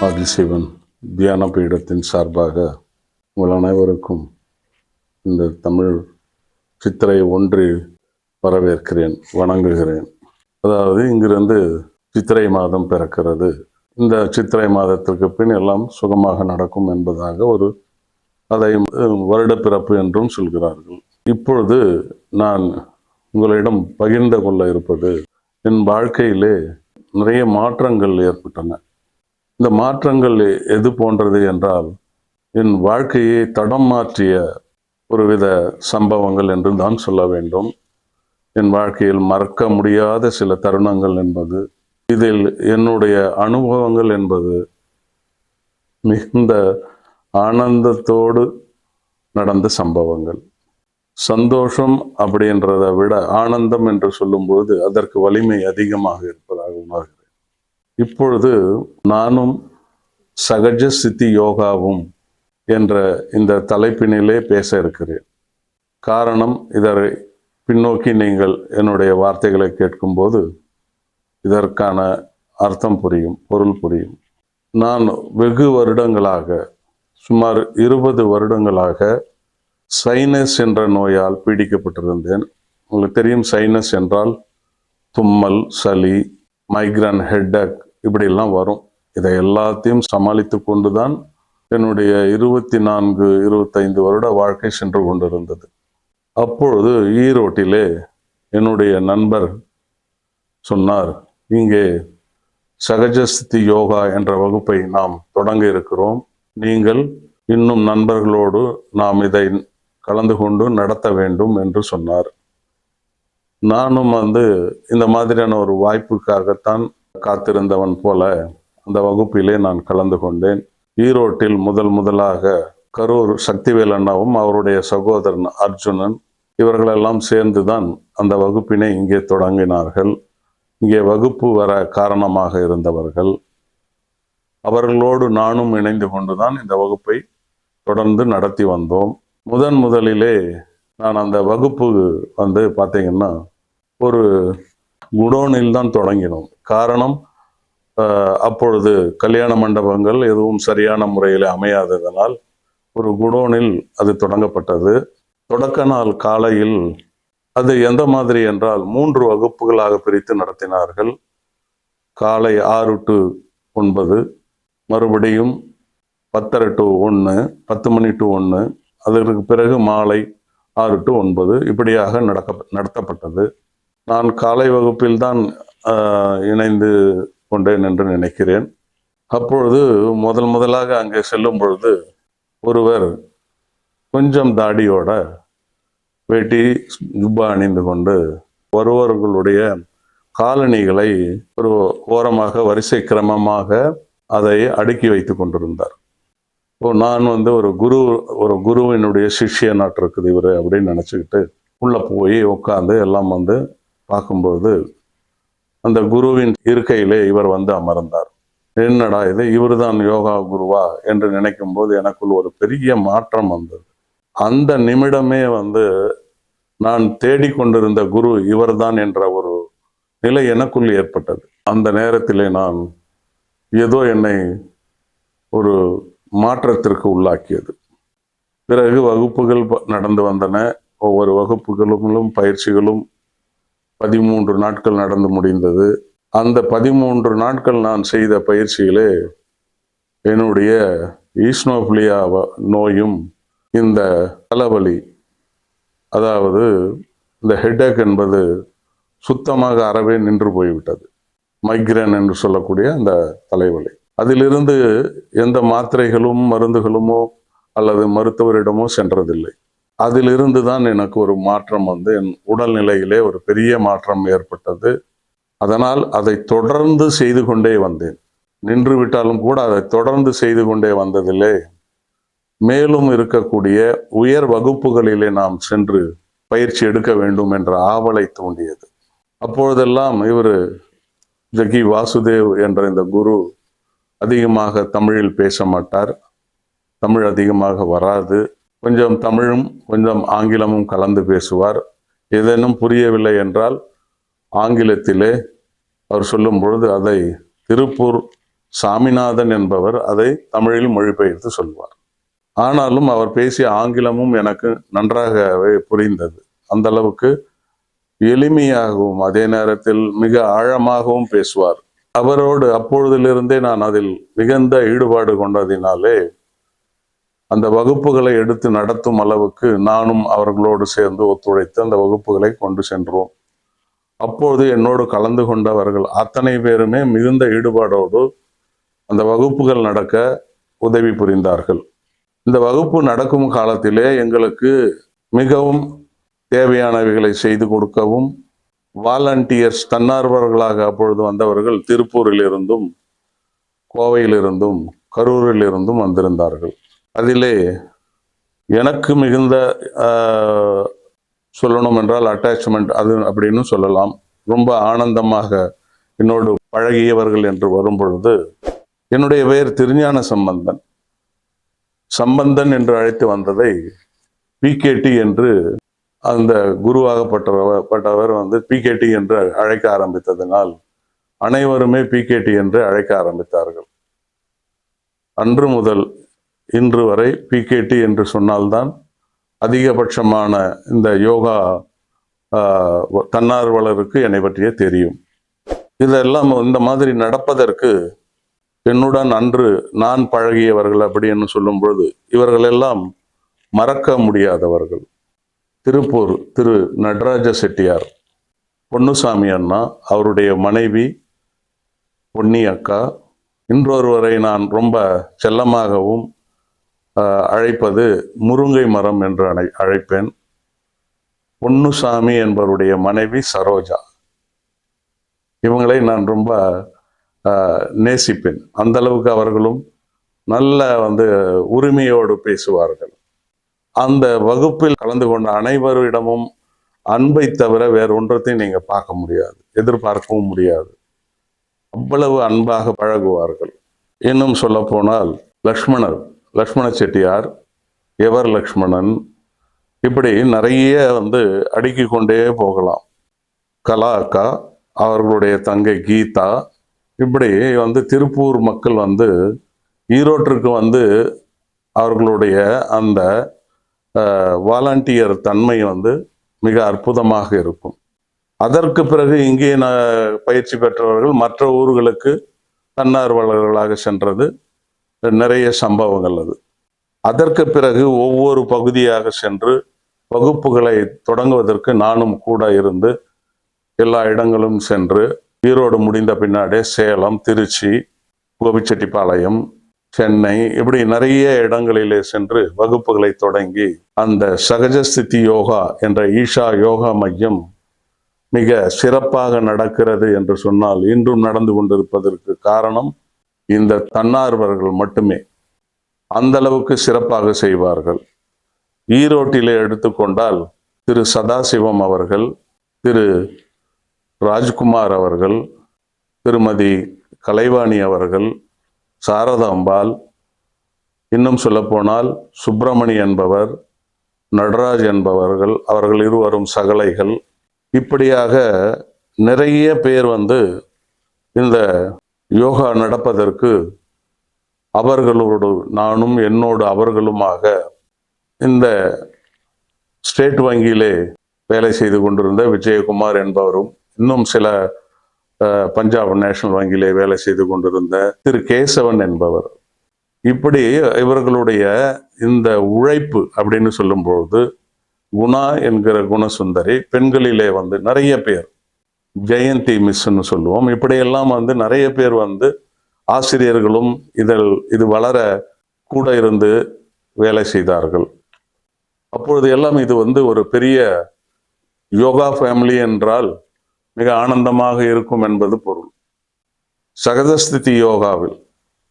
ஆதிசிவன் தியான பீடத்தின் சார்பாக உங்கள் அனைவருக்கும் இந்த தமிழ் சித்திரை ஒன்றில் வரவேற்கிறேன், வணங்குகிறேன். அதாவது இங்கிருந்து சித்திரை மாதம் பிறக்கிறது. இந்த சித்திரை மாதத்திற்கு பின் எல்லாம் சுகமாக நடக்கும் என்பதாக அதை வருட பிறப்பு என்றும் சொல்கிறார்கள். இப்பொழுது நான் உங்களிடம் பகிர்ந்து கொள்ள இருப்பது, என் வாழ்க்கையிலே நிறைய மாற்றங்கள் ஏற்பட்டன. இந்த மாற்றங்கள் எது போன்றது என்றால், என் வாழ்க்கையை தடம் மாற்றிய ஒருவித சம்பவங்கள் என்று தான் சொல்ல வேண்டும். என் வாழ்க்கையில் மறக்க முடியாத சில தருணங்கள் என்பது, இதில் என்னுடைய அனுபவங்கள் என்பது மிகுந்த ஆனந்தத்தோடு நடந்த சம்பவங்கள். சந்தோஷம் அப்படின்றதை விட ஆனந்தம் என்று சொல்லும்போது அதற்கு வலிமை அதிகமாக இருப்பதாக உணர்கிறேன். இப்பொழுது நானும் சகஜ சித்தி யோகாவும் என்ற இந்த தலைப்பினிலே பேச இருக்கிறேன். காரணம், இதை பின்னோக்கி நீங்கள் என்னுடைய வார்த்தைகளை கேட்கும்போது இதற்கான அர்த்தம் புரியும், பொருள் புரியும். நான் வெகு வருடங்களாக, சுமார் 20 வருடங்களாக சைனஸ் என்ற நோயால் பீடிக்கப்பட்டிருந்தேன். உங்களுக்கு தெரியும், சைனஸ் என்றால் தும்மல், சளி, மைக்ரேன், ஹெட்டேக் இப்படிலாம் வரும். இதை எல்லாத்தையும் சமாளித்து கொண்டுதான் என்னுடைய 24-25 வருட வாழ்க்கை சென்று கொண்டிருந்தது. அப்பொழுது ஈரோட்டிலே என்னுடைய நண்பர் சொன்னார், இங்கே சகஜஸ்திதி யோகா என்ற வகுப்பை நாம் தொடங்க இருக்கிறோம், நீங்கள் இன்னும் நண்பர்களோடு நாம் இதை கலந்து கொண்டு நடத்த வேண்டும் என்று சொன்னார். நானும் இந்த மாதிரியான ஒரு வாய்ப்புக்காகத்தான் காத்திருந்தவன் போல அந்த வகுப்பிலே நான் கலந்து கொண்டேன். ஈரோட்டில் முதலாக கரூர் சக்திவேல் அண்ணாவும் அவருடைய சகோதரன் அர்ஜுனன் இவர்களெல்லாம் சேர்ந்துதான் அந்த வகுப்பினை இங்கே தொடங்கினார்கள். இங்கே வகுப்பு வர காரணமாக இருந்தவர்கள். அவர்களோடு நானும் இணைந்து கொண்டுதான் இந்த வகுப்பை தொடர்ந்து நடத்தி வந்தோம். முதலிலே நான் அந்த வகுப்பு பார்த்தீங்கன்னா ஒரு குடோனில் தான் தொடங்கினோம். காரணம், அப்பொழுது கல்யாண மண்டபங்கள் எதுவும் சரியான முறையில் அமையாததனால் ஒரு குடோனில் அது தொடங்கப்பட்டது. தொடக்க நாள் காலையில் அது எந்த மாதிரி என்றால் 3 வகுப்புகளாக பிரித்து நடத்தினார்கள். காலை 6 to 9, மறுபடியும் 10:30 to 1, 10 மணி to 1, அதற்கு பிறகு மாலை 6 to 9 இப்படியாக நடத்தப்பட்டது. நான் காலை வகுப்பில் தான் இணைந்து கொண்டேன் என்று நினைக்கிறேன். அப்பொழுது முதலாக அங்கே செல்லும் பொழுது ஒருவர் கொஞ்சம் தாடியோட, வேட்டி ஜுப்பா அணிந்து கொண்டு ஒருவர்களுடைய காலணிகளை ஒரு ஓரமாக வரிசை கிரமமாக அதை அடுக்கி வைத்து கொண்டிருந்தார். நான் ஒரு குருவினுடைய சிஷ்யனாட்டு இருக்குது இவர் அப்படின்னு நினச்சிக்கிட்டு உள்ள போய் உட்காந்து எல்லாம் பார்க்கும்போது அந்த குருவின் இருக்கையிலே இவர் அமர்ந்தார். என்னடா இது, இவர் தான் யோகா குருவா என்று நினைக்கும் போது எனக்குள் ஒரு பெரிய மாற்றம் வந்தது. அந்த நிமிடமே நான் தேடிக்கொண்டிருந்த குரு இவர்தான் என்ற ஒரு நிலை எனக்குள் ஏற்பட்டது. அந்த நேரத்திலே நான் ஏதோ என்னை ஒரு மாற்றத்திற்கு உள்ளாக்கியது. பிறகு வகுப்புகள் நடந்து வந்தன. ஒவ்வொரு வகுப்புகளும் பயிற்சிகளும் 13 நாட்கள் நடந்து முடிந்தது. அந்த 13 நாட்கள் நான் செய்த பயிற்சியிலே என்னுடைய ஈஸ்னோஃபிலியா நோயும், இந்த தலைவலி, அதாவது இந்த ஹெட்டேக் என்பது சுத்தமாக அறவே நின்று போய்விட்டது. மைக்ரேன் என்று சொல்லக்கூடிய அந்த தலைவலி, அதிலிருந்து எந்த மாத்திரைகளும் மருந்துகளுமோ அல்லது மருத்துவரிடமோ சென்றதில்லை. அதிலிருந்து தான் எனக்கு ஒரு மாற்றம் என் உடல்நிலையிலே ஒரு பெரிய மாற்றம் ஏற்பட்டது. அதனால் அதை தொடர்ந்து செய்து கொண்டே வந்தேன். நின்று விட்டாலும் கூட அதை தொடர்ந்து செய்து கொண்டே வந்ததில்லை. மேலும் இருக்கக்கூடிய உயர் வகுப்புகளிலே நாம் சென்று பயிற்சி எடுக்க வேண்டும் என்ற ஆவலை தூண்டியது. அப்பொழுதெல்லாம் இவர் ஜக்கி வாசுதேவ் என்ற இந்த குரு அதிகமாக தமிழில் பேச மாட்டார். தமிழ் அதிகமாக வராது. கொஞ்சம் தமிழும் கொஞ்சம் ஆங்கிலமும் கலந்து பேசுவார். ஏதேனும் புரியவில்லை என்றால் ஆங்கிலத்திலே அவர் சொல்லும் பொழுது அதை திருப்பூர் சாமிநாதன் என்பவர் அதை தமிழில் மொழிபெயர்த்து சொல்வார். ஆனாலும் அவர் பேசிய ஆங்கிலமும் எனக்கு நன்றாகவே புரிந்தது. அந்த அளவுக்கு எளிமையாகவும் அதே நேரத்தில் மிக ஆழமாகவும் பேசுவார். அவரோடு அப்பொழுதிலிருந்தே நான் அதில் மிகுந்த ஈடுபாடு கொண்டதினாலே அந்த வகுப்புகளை எடுத்து நடத்தும் அளவுக்கு நானும் அவர்களோடு சேர்ந்து ஒத்துழைத்து அந்த வகுப்புகளை கொண்டு சென்றோம். அப்பொழுது என்னோடு கலந்து கொண்டவர்கள் அத்தனை பேருமே மிகுந்த ஈடுபாடோடு அந்த வகுப்புகள் நடக்க உதவி புரிந்தார்கள். இந்த வகுப்பு நடக்கும் காலத்திலே எங்களுக்கு மிகவும் தேவையானவைகளை செய்து கொடுக்கவும் வாலண்டியர்ஸ், தன்னார்வலர்களாக அப்பொழுது வந்தவர்கள் திருப்பூரிலிருந்தும் கோவையிலிருந்தும் கரூரிலிருந்தும் வந்திருந்தார்கள். அதிலே எனக்கு மிகுந்த சொல்லணும் என்றால் அட்டாச்மெண்ட் அது அப்படின்னு சொல்லலாம். ரொம்ப ஆனந்தமாக என்னோடு பழகியவர்கள் என்று வரும் பொழுது, என்னுடைய பெயர் திருஞான சம்பந்தன். சம்பந்தன் என்று அழைத்து வந்ததை பிகேடி என்று அந்த குருவாகப்பட்டவர் பிகேடி என்று அழைக்க ஆரம்பித்ததினால் அனைவருமே பிகேடி என்று அழைக்க ஆரம்பித்தார்கள். அன்று முதல் இன்று வரை பிகேடி என்று சொன்னால்தான் அதிகபட்சமான இந்த யோகா தன்னார்வலருக்கு என்னை பற்றிய தெரியும். இதெல்லாம் இந்த மாதிரி நடப்பதற்கு என்னுடன் அன்று நான் பழகியவர்கள் அப்படின்னு சொல்லும் பொழுது இவர்கள் எல்லாம் மறக்க முடியாதவர்கள். திருப்பூர் திரு நடராஜ செட்டியார், பொன்னுசாமி அண்ணா, அவருடைய மனைவி பொன்னி அக்கா, இன்றொருவரை நான் ரொம்ப செல்லமாகவும் அழைப்பது முருங்கை மரம் என்று அழைப்பேன். பொன்னுசாமி என்பவருடைய மனைவி சரோஜா, இவங்களை நான் ரொம்ப நேசிப்பேன். அந்த அளவுக்கு அவர்களும் நல்ல உரிமையோடு பேசுவார்கள். அந்த வகுப்பில் கலந்து கொண்ட அனைவரிடமும் அன்பை தவிர வேறு ஒன்றத்தையும் நீங்க பார்க்க முடியாது, எதிர்பார்க்கவும் முடியாது. அவ்வளவு அன்பாக பழகுவார்கள். இன்னும் சொல்ல போனால் லக்ஷ்மண செட்டியார், எவர் லக்ஷ்மணன், இப்படி நிறைய அடுக்கி கொண்டே போகலாம். கலா அக்கா, அவர்களுடைய தங்கை கீதா, இப்படி திருப்பூர் மக்கள் ஈரோட்டிற்கு அவர்களுடைய அந்த வாலண்டியர் தன்மை மிக அற்புதமாக இருக்கும். அதற்கு பிறகு இங்கே பயிற்சி பெற்றவர்கள் மற்ற ஊர்களுக்கு தன்னார்வலர்களாக சென்றது நிறைய சம்பவங்கள். அதற்கு பிறகு ஒவ்வொரு பகுதியாக சென்று வகுப்புகளை தொடங்குவதற்கு நானும் கூட இருந்து எல்லா இடங்களும் சென்று, ஈரோடு முடிந்த பின்னாடி சேலம், திருச்சி, கோபிச்செட்டிப்பாளையம், சென்னை, இப்படி நிறைய இடங்களிலே சென்று வகுப்புகளை தொடங்கி அந்த சகஜஸ்திதி யோகா என்ற ஈஷா யோகா மையம் மிக சிறப்பாக நடக்கிறது என்று சொன்னால் இன்றும் நடந்து கொண்டிருப்பதற்கு காரணம் இந்த தன்னார்வர்கள் மட்டுமே. அந்த அளவுக்கு சிறப்பாக செய்வார்கள். ஈரோட்டிலே எடுத்துக்கொண்டால் திரு சதாசிவம் அவர்கள், திரு ராஜ்குமார் அவர்கள், திருமதி கலைவாணி அவர்கள், சாரதாம்பாள், இன்னும் சொல்லப்போனால் சுப்பிரமணி என்பவர், நடராஜ் என்பவர்கள், அவர்கள் இருவரும் சகலைகள், இப்படியாக நிறைய பேர் இந்த யோகா நடப்பதற்கு அவர்களோடு நானும் என்னோடு அவர்களுமாக இந்த ஸ்டேட் வங்கியிலே வேலை செய்து கொண்டிருந்த விஜயகுமார் என்பவரும், இன்னும் சில பஞ்சாப் நேஷனல் வங்கியிலே வேலை செய்து கொண்டிருந்த திரு கேசவன் என்பவர், இப்படி இவர்களுடைய இந்த உழைப்பு அப்படின்னு சொல்லும்போது குணா என்கிற குணசுந்தரி, பெண்களிலே நிறைய பேர், ஜெயந்தி மிஸ்ன்னு சொல்லுவோம், இப்படியெல்லாம் நிறைய பேர் ஆசிரியர்களும் இது வளர கூட இருந்து வேலை செய்தார்கள். அப்பொழுது எல்லாம் இது ஒரு பெரிய யோகா ஃபேமிலி என்றால் மிக ஆனந்தமாக இருக்கும் என்பது பொருள். சகஜஸ்திதி யோகாவில்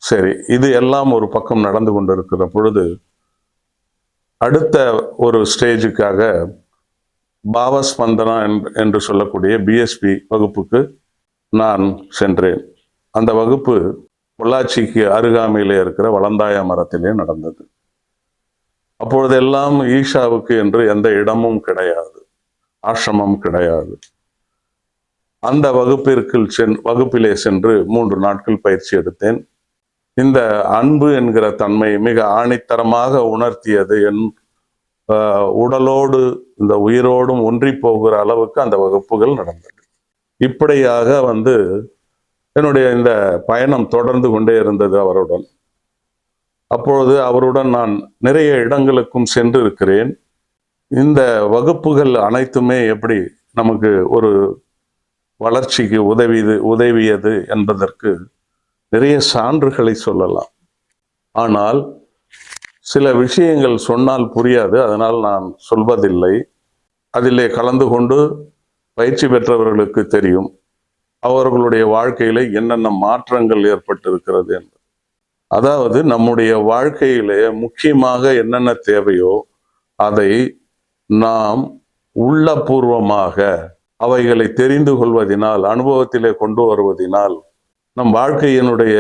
சரி, இது எல்லாம் ஒரு பக்கம் நடந்து கொண்டிருக்கிற பொழுது அடுத்த ஒரு ஸ்டேஜுக்காக பாவஸ்பந்தனா என்று சொல்லக்கூடிய பிஎஸ்பி வகுப்புக்கு நான் சென்றேன். அந்த வகுப்பு பொள்ளாச்சிக்கு அருகாமையிலே இருக்கிற வளந்தாய மரத்திலே நடந்தது. அப்பொழுதெல்லாம் ஈஷாவுக்கு என்று எந்த இடமும் கிடையாது, ஆசிரமம் கிடையாது. அந்த வகுப்பிலே சென்று 3 நாட்கள் பயிற்சி எடுத்தேன். இந்த அன்பு என்கிற தன்மை மிக ஆணித்தரமாக உணர்த்தியது. என் உடலோடு இந்த உயிரோடும் ஒன்றி போகிற அளவுக்கு அந்த வகுப்புகள் நடந்தது. இப்படியாக என்னுடைய இந்த பயணம் தொடர்ந்து கொண்டே இருந்தது அவருடன். அப்பொழுது அவருடன் நான் நிறைய இடங்களுக்கும் சென்று இருக்கிறேன். இந்த வகுப்புகள் அனைத்துமே எப்படி நமக்கு ஒரு வளர்ச்சிக்கு உதவியது என்பதற்கு நிறைய சான்றுகளை சொல்லலாம். ஆனால் சில விஷயங்கள் சொன்னால் புரியாது, அதனால் நான் சொல்வதில்லை. அதிலே கலந்து கொண்டு பயிற்சி பெற்றவர்களுக்கு தெரியும் அவர்களுடைய வாழ்க்கையில என்னென்ன மாற்றங்கள் ஏற்பட்டிருக்கிறது என்று. அதாவது நம்முடைய வாழ்க்கையிலே முக்கியமாக என்னென்ன தேவையோ அதை நாம் உள்ளபூர்வமாக அவைகளை தெரிந்து கொள்வதினால், அனுபவத்திலே கொண்டு வருவதினால் நம் வாழ்க்கையினுடைய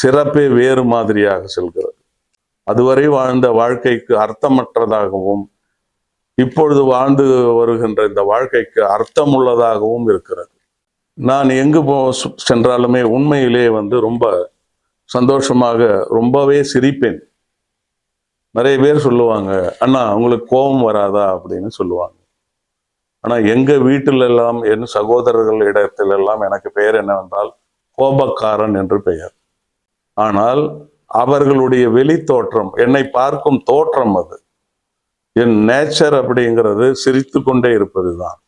சிறப்பே வேறு மாதிரியாக செல்கிறது. அதுவரை வாழ்ந்த வாழ்க்கைக்கு அர்த்தமற்றதாகவும் இப்பொழுது வாழ்ந்து வருகின்ற இந்த வாழ்க்கைக்கு அர்த்தமுள்ளதாகவும் இருக்கிறது. நான் எங்கு சென்றாலுமே உண்மையிலே ரொம்ப சந்தோஷமாக ரொம்பவே சிரிப்பேன். நிறைய பேர் சொல்லுவாங்க, அண்ணா உங்களுக்கு கோபம் வராதா அப்படின்னு சொல்லுவாங்க. ஆனா எங்க வீட்டிலெல்லாம் என் சகோதரர்கள் இடத்திலெல்லாம் எனக்கு பெயர் என்னவென்றால் கோபக்காரன் என்று பெயர். ஆனால் அவர்களுடைய வெளி தோற்றம், என்னை பார்க்கும் தோற்றம், அது என் நேச்சர் அப்படிங்கிறது சிரித்து கொண்டே இருப்பதுதான்.